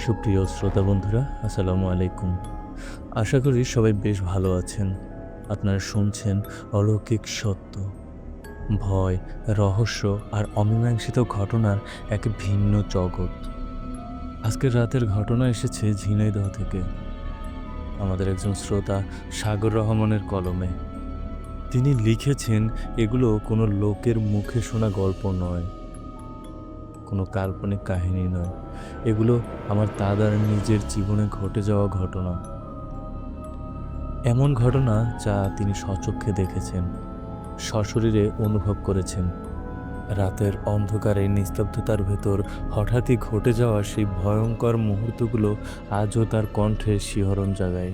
সুপ্রিয় শ্রোতা বন্ধুরা, আসসালামু আলাইকুম। আশা করি সবাই বেশ ভালো আছেন। আপনারা শুনছেন অলৌকিক সত্য, ভয়, রহস্য আর অমীমাংসিত ঘটনার এক ভিন্ন জগৎ। আজকের রাতের ঘটনা এসেছে ঝিনাইদহ থেকে। আমাদের একজন শ্রোতা সাগর রহমানের কলমে। তিনি লিখেছেন, এগুলো কোনো লোকের মুখে শোনা গল্প নয়, কোনো কাল্পনিক কাহিনী নয়। এগুলো আমার দাদার নিজের জীবনে ঘটে যাওয়া ঘটনা। এমন ঘটনা যা তিনি স্বচক্ষে দেখেছেন, সশরীরে অনুভব করেছেন। রাতের অন্ধকারে নিস্তব্ধতার ভেতর হঠাৎই ঘটে যাওয়া সেই ভয়ঙ্কর মুহূর্তগুলো আজও তার কণ্ঠে শিহরণ জাগায়।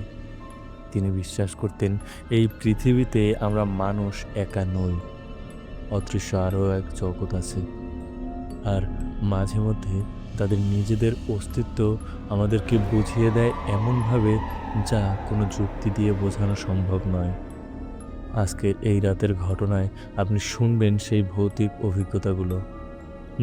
তিনি বিশ্বাস করতেন, এই পৃথিবীতে আমরা মানুষ একা নই, অদৃশ্য আরও এক জগৎ আছে। আর মাঝে মধ্যে তাদের নিজেদের অস্তিত্ব আমাদেরকে বুঝিয়ে দেয় এমনভাবে যা কোনো যুক্তি দিয়ে বোঝানো সম্ভব নয়। আজকের এই রাতের ঘটনায় আপনি শুনবেন সেই ভৌতিক অভিজ্ঞতাগুলো,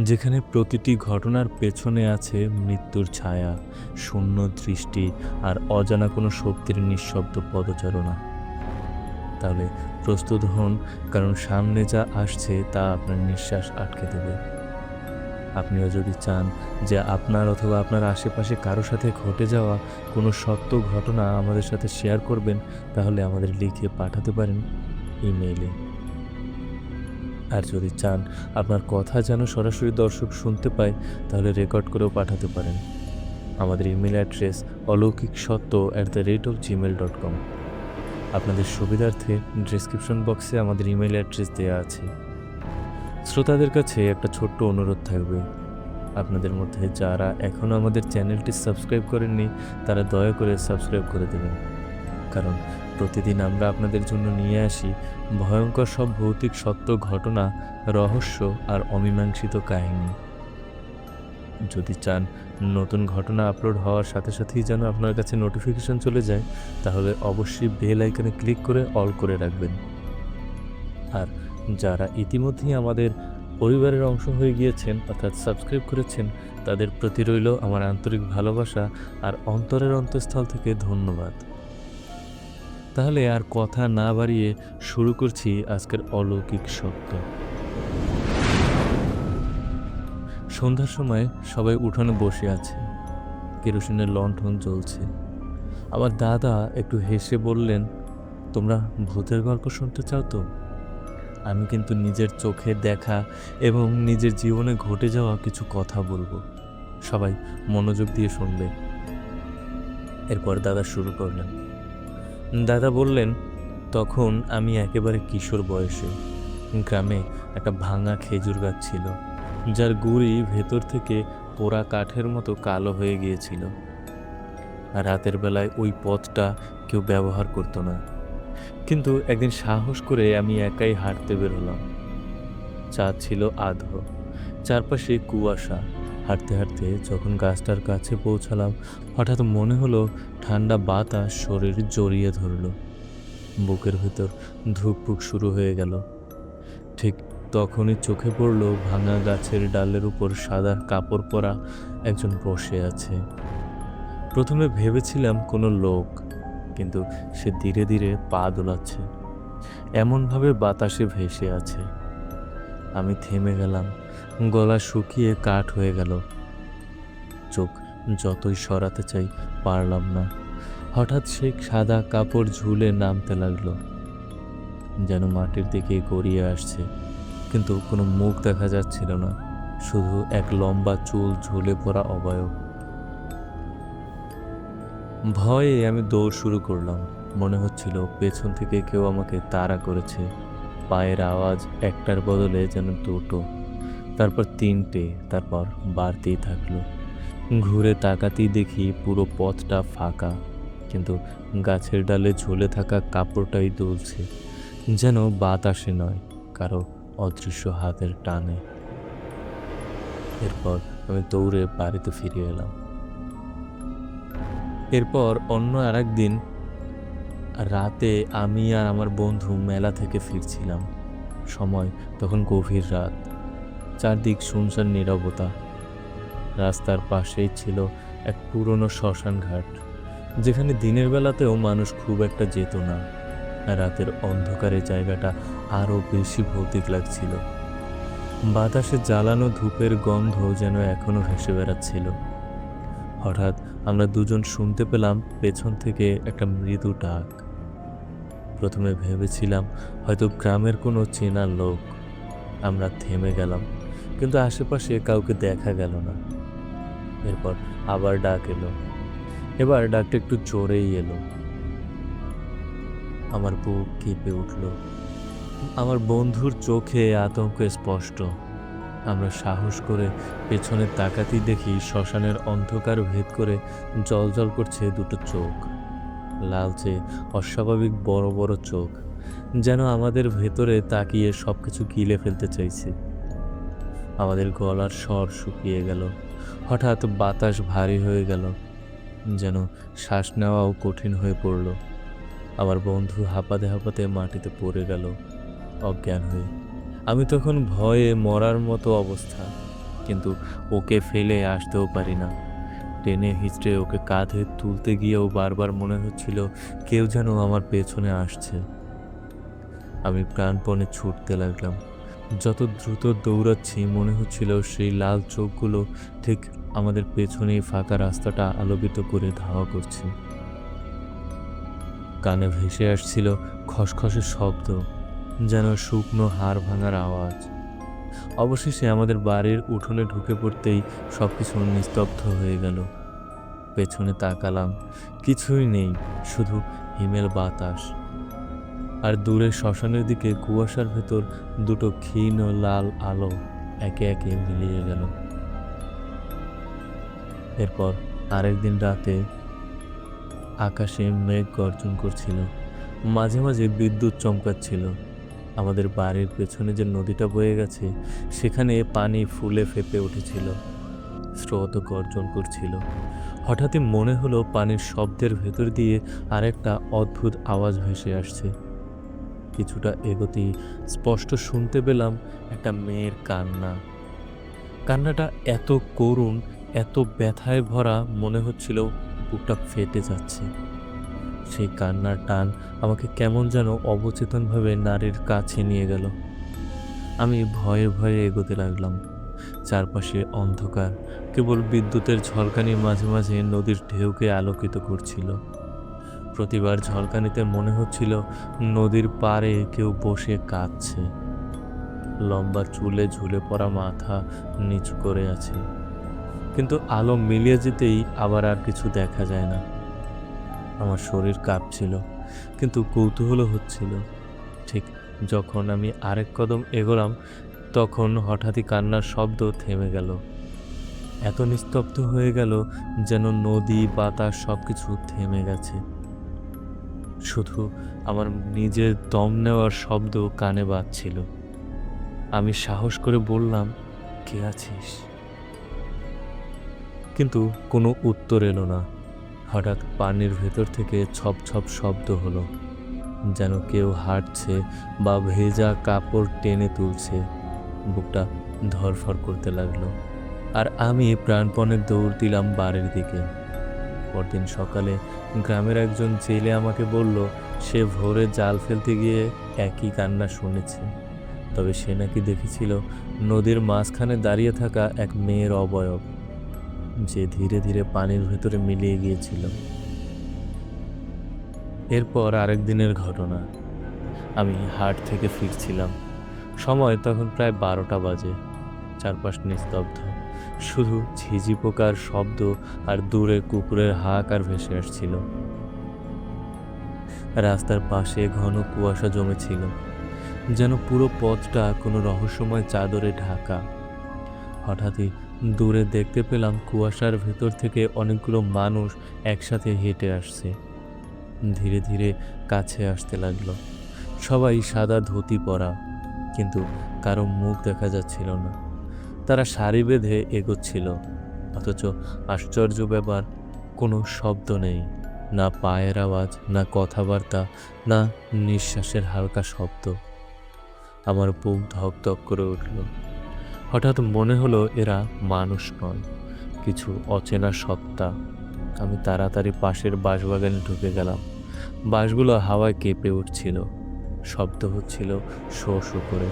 যেখানে প্রতিটি ঘটনার পেছনে আছে মৃত্যুর ছায়া, শূন্য দৃষ্টি আর অজানা কোনো শক্তির নিঃশব্দ পদচারণা। তাহলে প্রস্তুত হন, কারণ সামনে যা আসছে তা আপনার নিঃশ্বাস আটকে দেবে। আপনিও যদি চান যে আপনার অথবা আপনার আশেপাশে কারো সাথে ঘটে যাওয়া কোনো সত্য ঘটনা আমাদের সাথে শেয়ার করবেন, তাহলে আমাদের লিখে পাঠাতে পারেন ইমেইলে। আর যদি চান আপনার কথা যেন সরাসরি দর্শক শুনতে পায়, তাহলে রেকর্ড করেও পাঠাতে পারেন। আমাদের ইমেল অ্যাড্রেস অলৌকিকসত্য@gmail.com। আপনাদের সুবিধার্থে ডেসক্রিপশন বক্সে আমাদের ইমেল অ্যাড্রেস দেওয়া আছে। শ্রোতাদের কাছে একটা ছোট্ট অনুরোধ থাকবে, আপনাদের মধ্যে যারা এখনও আমাদের চ্যানেলটি সাবস্ক্রাইব করেননি তারা দয়া করে সাবস্ক্রাইব করে দেবেন, কারণ প্রতিদিন আমরা আপনাদের জন্য নিয়ে আসি ভয়ঙ্কর সব ভৌতিক সত্য ঘটনা, রহস্য আর অমীমাংসিত কাহিনী। যদি চান নতুন ঘটনা আপলোড হওয়ার সাথে সাথেই যেন আপনার কাছে নোটিফিকেশন চলে যায়, তাহলে অবশ্যই বেল আইকনে ক্লিক করে অল করে রাখবেন। আর যারা ইতিমধ্যেই আমাদের পরিবারের অংশ হয়ে গিয়েছেন অর্থাৎ সাবস্ক্রাইব করেছেন, তাদের প্রতি রইল আমার আন্তরিক ভালোবাসা আর অন্তরের অন্তঃস্থল থেকে ধন্যবাদ। তাহলে আর কথা না বাড়িয়ে শুরু করছি আজকের অলৌকিক সত্য। সন্ধ্যার সময় সবাই উঠোনে বসে আছে, কেরোসিনের লণ্ঠন জ্বলছে। আমার দাদা একটু হেসে বললেন, তোমরা ভূতের গল্প শুনতে চাও তো? আমি কিন্তু নিজের চোখে দেখা এবং নিজের জীবনে ঘটে যাওয়া কিছু কথা বলবো, সবাই মনোযোগ দিয়ে শুনবে। এরপর দাদা শুরু করলেন। দাদা বললেন, তখন আমি একেবারে কিশোর বয়সে। গ্রামে একটা ভাঙা খেজুর গাছ ছিল, যার গুঁড়ি ভেতর থেকে পোড়া কাঠের মতো কালো হয়ে গিয়েছিল। আর রাতের বেলায় ওই পথটা কেউ ব্যবহার করতো না। কিন্তু একদিন সাহস করে আমি একাই হাঁটতে বেরোলাম। চাঁদ ছিল আধো, চারপাশে কুয়াশা। হাঁটতে হাঁটতে যখন গাছটার কাছে পৌঁছালাম, হঠাৎ মনে হলো ঠান্ডা বাতাস শরীর জড়িয়ে ধরল। বুকের ভেতর ধুকপুক শুরু হয়ে গেল। ঠিক তখনই চোখে পড়ল ভাঙা গাছের ডালের উপর সাদা কাপড় পরা একজন বসে আছে। প্রথমে ভেবেছিলাম কোনো লোক, কিন্তু সে ধীরে ধীরে পা দোলাচ্ছে, এমনভাবে বাতাসে ভেসে আছে। আমি থেমে গেলাম, গলা শুকিয়ে কাঠ হয়ে গেল। চোখ যতই সরাতে চাই পারলাম না। হঠাৎ সেই সাদা কাপড় ঝুলে নামতে লাগলো, যেন মাটির দিকে গড়িয়ে আসছে, কিন্তু কোনো মুখ দেখা যাচ্ছিল না, শুধু এক লম্বা চুল ঝুলে পড়া অবয়ব। ভয়ে আমি দৌড় শুরু করলাম। মনে হচ্ছিল পেছন থেকে কেউ আমাকে তাড়া করেছে। পায়ের আওয়াজ একটার বদলে যেন দুটো, তারপর তিনটে, তারপর বাড়তেই থাকলো। ঘুরে তাকাতেই দেখি পুরো পথটা ফাঁকা, কিন্তু গাছের ডালে ঝুলে থাকা কাপড়টাই দুলছে, যেন বাতাসে নয়, কারো অদৃশ্য হাতের টানে। এরপর আমি দৌড়ে বাড়িতে ফিরে এলাম। এরপর অন্য আরেক দিন রাতে আমি আর আমার বন্ধু মেলা থেকে ফিরছিলাম। সময় তখন গভীর রাত, চারদিক শুনশান নীরবতা। রাস্তার পাশেই ছিল এক পুরনো শ্মশান ঘাট, যেখানে দিনের বেলাতেও মানুষ খুব একটা যেত না। রাতের অন্ধকারে জায়গাটা আরও বেশি ভৌতিক লাগছিল। বাতাসে জ্বালানো ধূপের গন্ধ যেন এখনো ভেসে বেড়াচ্ছিল। হঠাৎ আমরা দুজন শুনতে পেলাম পেছন থেকে একটা মৃদু ডাক। প্রথমে ভেবেছিলাম হয়তো গ্রামের কোনো চেনা লোক। আমরা থেমে গেলাম, কিন্তু আশেপাশে কাউকে দেখা গেল না। এরপর আবার ডাক এলো। এবার ডাকটা একটু জোরেই এলো। আমার বুক কেঁপে উঠল। আমার বন্ধুর চোখে আতঙ্ক স্পষ্ট। আমরা সাহস করে পেছনে তাকাতেই দেখি শ্মশানের অন্ধকার ভেদ করে জ্বলজ্বল করছে দুটো চোখ। লালচে অস্বাভাবিক বড় বড় চোখ, যেন আমাদের ভেতরে তাকিয়ে সবকিছু গিলে ফেলতে চাইছে। আমাদের গলার স্বর শুকিয়ে গেল। হঠাৎ বাতাস ভারী হয়ে গেল, যেন শ্বাস নেওয়াও কঠিন হয়ে পড়ল। আমার বন্ধু হাঁপাতে হাঁপাতে মাটিতে পড়ে গেল অজ্ঞান হয়ে। আমি তখন ভয়ে মরার মতো অবস্থা, কিন্তু ওকে ফেলে আসতেও পারি না। টেনে হিঁচড়ে ওকে কাঁধে তুলতে গিয়েও বারবার মনে হচ্ছিল কেউ যেন আমার পেছনে আসছে। আমি প্রাণপণে ছুটতে লাগলাম। যত দ্রুত দৌড়াচ্ছি মনে হচ্ছিল সেই লাল চোখগুলো ঠিক আমাদের পেছনেই ফাঁকা রাস্তাটা আলোকিত করে ধাওয়া করছে। কানে ভেসে আসছিল খসখসে শব্দ, যেন শুকনো হাড় ভাঙার আওয়াজ। অবশেষে আমাদের বাড়ির উঠোনে ঢুকে পড়তেই সবকিছু নিস্তব্ধ হয়ে গেল। পেছনে তাকালাম, কিছুই নেই, শুধু হিমেল বাতাস। আর দূরে শ্মশানের দিকে কুয়াশার ভেতর দুটো ক্ষীণ লাল আলো একে একে মিলিয়ে গেল। এরপর আরেকদিন রাতে আকাশে মেঘ গর্জন করছিল, মাঝে মাঝে বিদ্যুৎ চমকাচ্ছিল। আমাদের বাড়ির পেছনে যে নদীটা বয়ে গেছে, সেখানে পানি ফুলে ফেঁপে উঠেছিল, স্রোত গর্জন করছিল। হঠাৎই মনে হলো পানির শব্দের ভেতর দিয়ে আরেকটা অদ্ভুত আওয়াজ ভেসে আসছে। কিছুটা এগোতেই স্পষ্ট শুনতে পেলাম একটা মেয়ের কান্না। কান্নাটা এত করুণ, এত ব্যথায় ভরা, মনে হচ্ছিল বুকটা ফেটে যাচ্ছে। সেই কান্নার টান আমাকে কেমন যেন অবচেতনভাবে নারীর কাছে নিয়ে গেল। আমি ভয়ে ভয়ে এগোতে লাগলাম। চারপাশে অন্ধকার, কেবল বিদ্যুতের ঝলকানি মাঝে মাঝে নদীর ঢেউকে আলোকিত করছিল। প্রতিবার ঝলকানিতে মনে হচ্ছিল নদীর পাড়ে কেউ বসে কাঁদছে। লম্বা চুলে ঝুলে পড়া মাথা নিচু করে আছে, কিন্তু আলো মিলিয়ে যেতেই আবার আর কিছু দেখা যায় না। আমার শরীর কাঁপছিল, কিন্তু কৌতূহল হচ্ছিল। ঠিক যখন আমি আরেক কদম এগোলাম, তখন হঠাৎই কান্নার শব্দ থেমে গেল। এত নিস্তব্ধ হয়ে গেল যেন নদী বাতাস সবকিছু থেমে গেছে। শুধু আমার নিজের দম নেওয়ার শব্দ কানে বাজছিল। আমি সাহস করে বললাম, কে আছিস? কিন্তু কোনো উত্তর এলো না। হঠাৎ পানির ভেতর থেকে ছপ ছপ শব্দ হলো, যেন কেউ হাঁটছে বা ভেজা কাপড় টেনে তুলছে। বুকটা ধড়ফড় করতে লাগলো, আর আমি প্রাণপণে দৌড় দিলাম বাড়ির দিকে। পরদিন সকালে গ্রামের একজন জেলে আমাকে বলল, সে ভোরে জাল ফেলতে গিয়ে একই কান্না শুনেছে। তবে সে নাকি দেখেছিল নদীর মাঝখানে দাঁড়িয়ে থাকা এক মেয়ের অবয়ব, যে ধীরে ধীরে পানির ভেতরে মিলিয়ে গিয়েছিল। এরপর আরেক দিনের ঘটনা। আমি হাট থেকে ফিরছিলাম। সময় তখন প্রায় 12টা বাজে। চারপাশ নিস্তব্ধ, শুধু ঝিঝি পোকার শব্দ আর দূরে কুকুরের হাহাকার ভেসে আসছিল। রাস্তার পাশে ঘন কুয়াশা জমেছিল, যেন পুরো পথটা কোনো রহস্যময় চাদরে ঢাকা। হঠাৎই দূরে দেখতে পেলাম কুয়াশার ভেতর থেকে অনেকগুলো মানুষ একসাথে হেঁটে আসছে। ধীরে ধীরে কাছে আসতে লাগলো। সবাই সাদা ধুতি পরা, কিন্তু কারো মুখ দেখা যাচ্ছিল না। তারা সারি বেঁধে এগোচ্ছিল, অথচ আশ্চর্য ব্যাপার, কোনো শব্দ নেই। না পায়ের আওয়াজ, না কথাবার্তা, না নিঃশ্বাসের হালকা শব্দ। আমার বুক ধক ধক করে উঠল। হঠাৎ মনে হলো এরা মানুষ নয়, কিছু অচেনা সত্তা। আমি তাড়াতাড়ি পাশের বাঁশবাগানে ঢুকে গেলাম। বাঁশগুলো হাওয়ায় কেঁপে উঠছিল, শব্দ হচ্ছিল শো শো করে।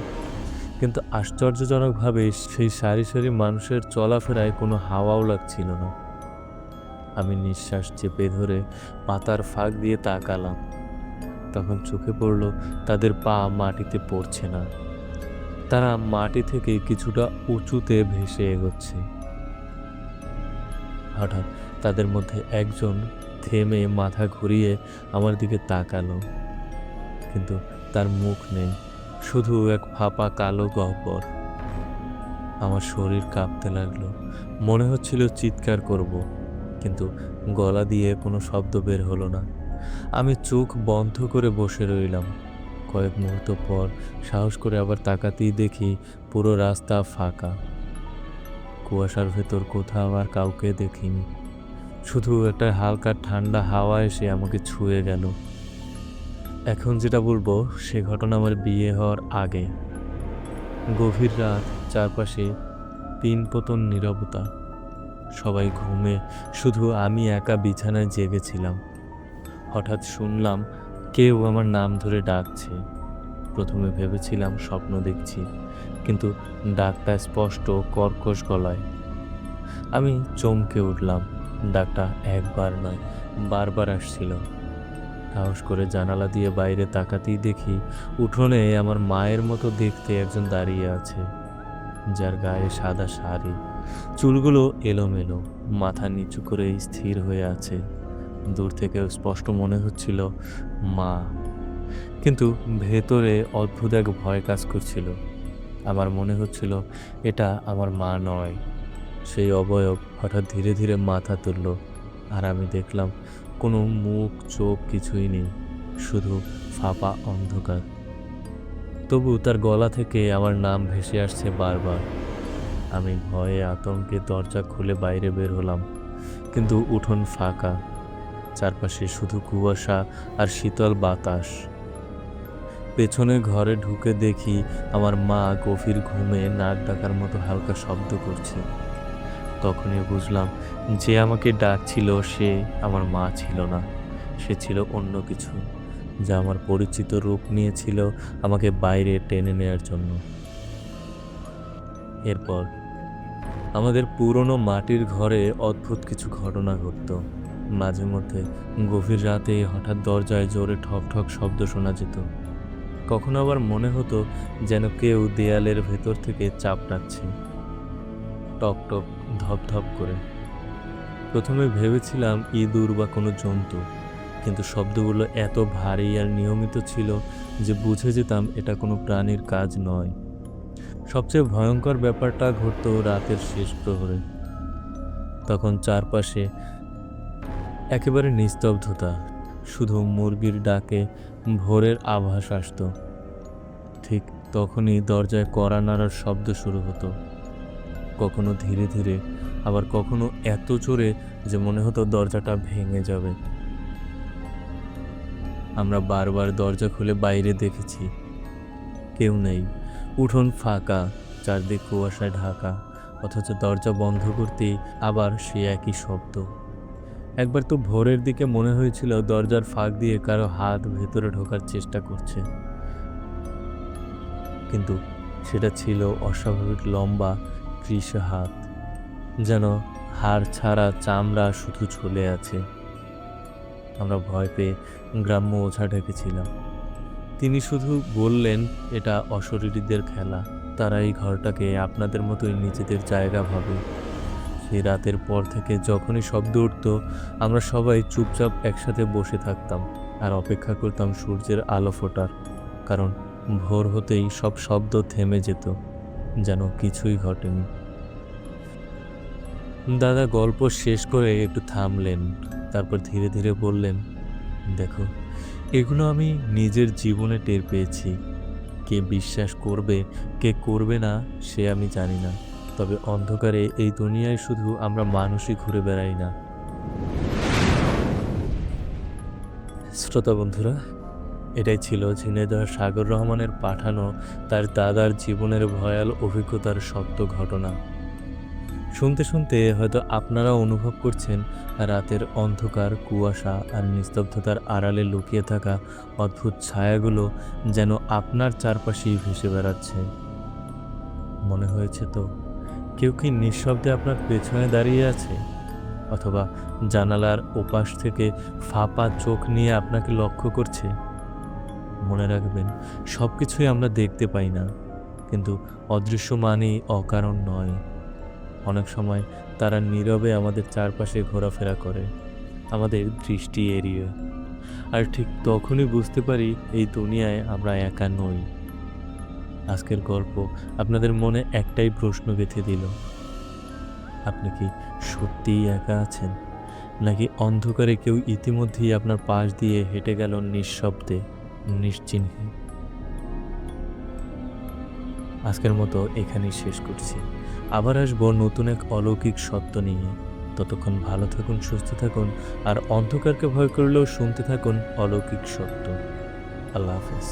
কিন্তু আশ্চর্যজনকভাবে সেই সারি সারি মানুষের চলাফেরায় কোনো হাওয়াও লাগছিল না। আমি নিঃশ্বাস চেপে ধরে পাতার ফাঁক দিয়ে তাকালাম। তখন চোখে পড়ল তাদের পা মাটিতে পড়ছে না। তারা মাটি থেকে কিছুটা উঁচুতে ভেসে এগোচ্ছে। হঠাৎ তাদের মধ্যে একজন থেমে মাথা ঘুরিয়ে আমার দিকে তাকালো, কিন্তু তার মুখ নেই, শুধু এক ফাঁপা কালো গহ্বর। আমার শরীর কাঁপতে লাগলো, মনে হচ্ছিল চিৎকার করব, কিন্তু গলা দিয়ে কোনো শব্দ বের হলো না। আমি চোখ বন্ধ করে বসে রইলাম। কয়েক মুহূর্ত পর সাহস করে আবার তাকাতেই দেখি পুরো রাস্তা ফাঁকা। কুয়াশার ভেতর কোথাও আর কাউকে দেখিনি, শুধু একটা হালকা ঠান্ডা হাওয়া এসে আমাকে ছুঁয়ে গেল। এখন যেটা বলবো সে ঘটনা আমার বিয়ে হওয়ার আগে। গভীর রাত, চারপাশে পিনপতন নীরবতা, সবাই ঘুমে, শুধু আমি একা বিছানায় জেগেছিলাম। হঠাৎ শুনলাম কেউ আমার নাম ধরে ডাকছে। প্রথমে ভেবেছিলাম স্বপ্ন দেখছি, কিন্তু ডাকটা স্পষ্ট, কর্কশ গলায়। আমি চমকে উঠলাম। ডাকটা একবার নয়, বারবার আসছিল। সাহস করে জানালা দিয়ে বাইরে তাকাতেই দেখি উঠোনে আমার মায়ের মতো দেখতে একজন দাঁড়িয়ে আছে, যার গায়ে সাদা শাড়ি, চুলগুলো এলোমেলো, মাথা নিচু করে স্থির হয়ে আছে। দূর থেকে স্পষ্ট মনে হচ্ছিল মা, কিন্তু ভেতরে অদ্ভুত এক ভয় কাজ করছিল। আমার মনে হচ্ছিল এটা আমার মা নয়। সেই অবয়ব হঠাৎ ধীরে ধীরে মাথা তুলল, আর আমি দেখলাম কোনো মুখ চোখ কিছুই নেই, শুধু ফাঁপা অন্ধকার। তবু তার গলা থেকে আমার নাম ভেসে আসছে বারবার। আমি ভয়ে আতঙ্কে দরজা খুলে বাইরে বের হলাম, কিন্তু উঠোন ফাঁকা, চারপাশে শুধু কুয়াশা আর শীতল বাতাস। পেছনে ঘরে ঢুকে দেখি আমার মা গভীর ঘুমে নাক ডাকার মতো হালকা শব্দ করছে। তখনই বুঝলাম যে আমাকে ডাকছিল সে আমার মা ছিল না, সে ছিল অন্য কিছু, যা আমার পরিচিত রূপ নিয়েছিল আমাকে বাইরে টেনে নেয়ার জন্য। এরপর আমাদের পুরনো মাটির ঘরে অদ্ভুত কিছু ঘটনা ঘটত। মাঝে মধ্যে গভীর রাতে হঠাৎ দরজায় জোরে ঠক ঠক শব্দ শোনা যেত। কখনো আবার মনে হতো যেন কেউ দেয়ালের ভেতর থেকে চাপ টানছে, টক টক ধপ ধপ করে। প্রথমে ভেবেছিলাম ইঁদুর বা কোনো জন্তু, কিন্তু শব্দগুলো এত ভারী আর নিয়মিত ছিল যে বুঝে যেতাম এটা কোনো প্রাণীর কাজ নয়। সবচেয়ে ভয়ঙ্কর ব্যাপারটা ঘটতো রাতের শেষ প্রহরে। তখন চারপাশে একেবারে নিস্তব্ধতা, শুধু মুরগির ডাকে ভোরের আভাস আসতো। ঠিক তখনই দরজায় কড়া নাড়ার শব্দ শুরু হতো, কখনো ধীরে ধীরে, আবার কখনো এত জোরে যে মনে হতো দরজাটা ভেঙে যাবে। আমরা বারবার দরজা খুলে বাইরে দেখেছি, কেউ নেই, উঠোন ফাঁকা, চারদিক কুয়াশায় ঢাকা, অথচ দরজা বন্ধ করতেই আবার সে একই শব্দ। একবার তো ভোরের দিকে মনে হয়েছিল দরজার ফাঁক দিয়ে কারো হাত ভেতরে ঢোকার চেষ্টা করছে, কিন্তু সেটা ছিল অস্বাভাবিক লম্বা কৃশ হাত, যেন হাড় ছাড়া চামড়া শুধু ঝুলে আছে। আমরা ভয় পেয়ে গ্রাম্য ওঝা ডেকেছিলাম। তিনি শুধু বললেন, এটা অশরীরীদের খেলা, তারা এই ঘরটাকে আপনাদের মতোই নিজেদের জায়গা ভাবে। সেই রাতের পর থেকে যখনই শব্দ উঠত আমরা সবাই চুপচাপ একসাথে বসে থাকতাম আর অপেক্ষা করতাম সূর্যের আলো ফোটার, কারণ ভোর হতেই সব শব্দ থেমে যেত, যেন কিছুই ঘটেনি। দাদা গল্প শেষ করে একটু থামলেন, তারপর ধীরে ধীরে বললেন, দেখো, এগুলো আমি নিজের জীবনে টের পেয়েছি। কে বিশ্বাস করবে কে করবে না সে আমি জানি না, তবে অন্ধকারে এই দুনিয়ায় শুধু আমরা মানুষই ঘুরে বেড়াই না। শ্রোতা বন্ধুরা, এটাই ছিল ঝিনাইদহ সাগর রহমানের পাঠানো তার দাদার জীবনের ভয়াল অভিজ্ঞতার সত্য ঘটনা। শুনতে শুনতে হয়তো আপনারাও অনুভব করছেন রাতের অন্ধকার, কুয়াশা আর নিস্তব্ধতার আড়ালে লুকিয়ে থাকা অদ্ভুত ছায়াগুলো যেন আপনার চারপাশেই ভেসে বেড়াচ্ছে। মনে হয়েছে তো? কেউ কি নিঃশব্দে আপনার পেছনে দাঁড়িয়ে আছে? অথবা জানালার ওপাশ থেকে ফাঁপা চোখ নিয়ে আপনাকে লক্ষ্য করছে? মনে রাখবেন, সবকিছুই আমরা দেখতে পাই না, কিন্তু অদৃশ্য মানেই অকারণ নয়। অনেক সময় তারা নীরবে আমাদের চারপাশে ঘোরাফেরা করে, আমাদের দৃষ্টি এড়িয়ে। আর ঠিক তখনই বুঝতে পারি এই দুনিয়ায় আমরা একা নই। আজকের গল্প আপনাদের মনে একটাই প্রশ্ন গেঁথে দিল: আপনি কি সত্যিই একা আছেন? নাকি অন্ধকারে কেউ ইতিমধ্যেই আপনার পাশ দিয়ে হেঁটে গেল নিঃশব্দে, নিশ্চিহ্নে? আজকের মতো এখানেই শেষ করছি। আবার আসবো নতুন এক অলৌকিক সত্য নিয়ে। ততক্ষণ ভালো থাকুন, সুস্থ থাকুন, আর অন্ধকারকে ভয় করলেও শুনতে থাকুন অলৌকিক সত্য। আল্লাহ হাফেজ।